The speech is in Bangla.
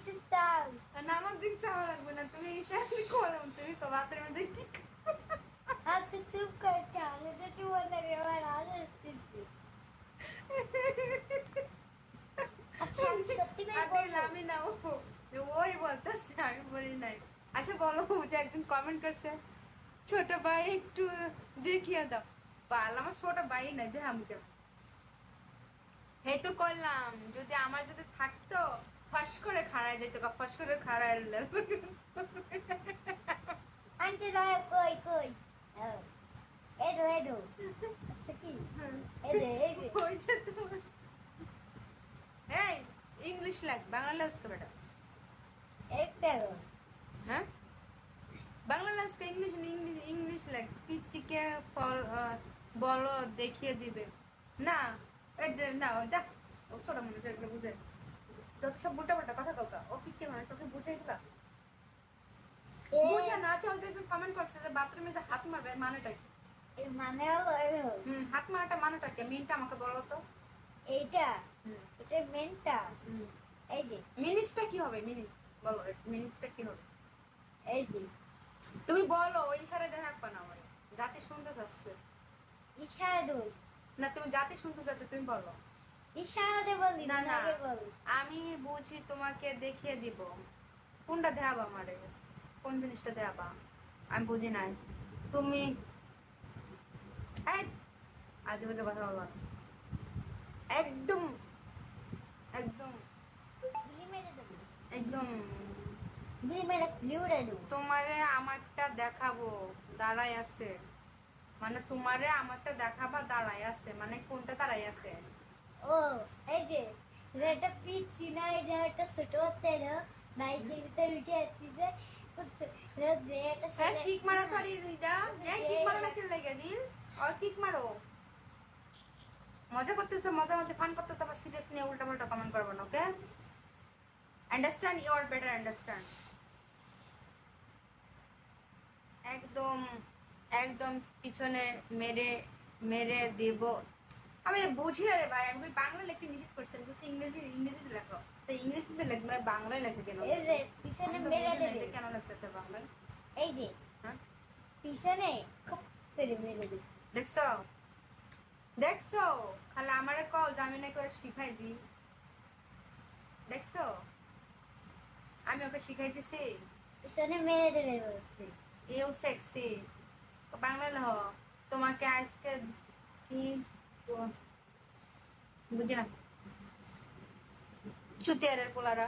একটু চাও। না আমার দিক চাওয়া লাগবে না, তুমি ইশারা করো, তুমি তো বাথরুমে দেখি। আচ্ছা চুপ কর, তাহলে তো তোমার লাগে আমার আওয়াজ আসতেছে। আচ্ছা আমি সত্যি করে আদিল বলবো। আমি না, ওই বলতেছে, আমি বলি নাই। আচ্ছা বলো, যে একজন কমেন্ট করছে ছোট ভাই একটু দেখিয়ে দাও। পাল আমার ছোট ভাই নাই, দেখ আমি কেমন। এই তো করলাম, যদি আমার যদি থাকতো ফস করে খাড়ায় যেত, ফস করে খাড়ায়। আন্টি দাঁড়া, কই কই এদো এদো। আচ্ছা কি এদো এই যে ওই যে তোমার, এই ইংলিশ লাগ, বাংলা লাগছে বেটা। একটা হ্যাঁ বাংলা লাগছে, ইংলিশ ইংলিশ ইংলিশ লাগ। পিচিকে ফল বলো দেখিয়ে দিবে না। এই যে না যা, ও ছোট মানুষ এগুলো বুঝে, যত সব উল্টা পাল্টা কথা কাউকা, ও পিচ্ছি মানুষ, ওকে বুঝে এগুলা বুঝে না। আচ্ছা যে কমেন্ট করছে যে বাথরুমে যে হাত মারবে মানেটা কি? এর মানে হলো হাত মারাটা মানেটা কি, মিনটা আমাকে বলো তো। এইটা, এটা মেনটা এই যে, মিনিটসটা কি হবে? মিনিটস বলো, মিনিটসটা কি হবে? এই যে তুমি বলো, ওই ইশারায় দেখা পান আমার জাতি শুনতে চাচ্ছে ইশারা দুই, না, তুমি জাতি শুনতে চাচ্ছে, তুমি বলো। ইশারাতে বলি না না আগে বলি। আমি বুঝি, তোমাকে দেখিয়ে দিব। কোনটা দেখাবা আমারে, কোন জিনিসটা দেখাবা? আমি বুঝি নাই। তুমি আজে বাজে কথা বলবা না। একদম একদম গুলি মেরে দেবো, একদম গুলি মেরে খুলি উড়ে দেবো। তোমারে আমারটা দেখাবো দাঁড়াই আছে, মানে তোমারে আমারটা দেখাবা দাঁড়াই আছে, মানে কোনটা দাঁড়াই আছে? ও এই যে এটা পিচ্ছি না, এই যে একটা ছোট বাচ্চা এলো বাইকের ভিতরে উঠে আসছে, যে একটা হ্যাঁ ছেলে কিক মারা তো আর এইটা, হ্যাঁ কিক মারা না কেন লাগে দিল, আর কিক মারো। মজা করতেছো, মজার মধ্যে ফান করতেছো, আবার সিরিয়াস নিয়ে উল্টা পাল্টা কমেন্ট করবো না, okay? Understand, your better understand. একদম একদম পিছনে মেরে মেরে দেব। আমি বুঝি না রে ভাই, আমি ওই বাংলা লিখতে নিষেধ করছেন, কিন্তু ইংরেজিতে লেখো, তো ইংরেজিতে লেখবে না, বাংলায় লেখে কেন? এই যে পিছনে আমি তো মেরে বুঝি না দেবে, এটা কেন লিখতেছে বাংলায়। এই যে হ্যাঁ পিছনে খুব করে মেরে দেবে। দেখছো দেখছো, খালি আমারে কও যে আমি না করে শিখাই দি, দেখছো আমি ওকে শিখাইতেছি। পিছনে মেরে দেবে বলছে। ইউ সেক্সি, বাংলা লহ। তোমাকে আজকে কি বুঝি না, চুতিয়ারের পোলারা।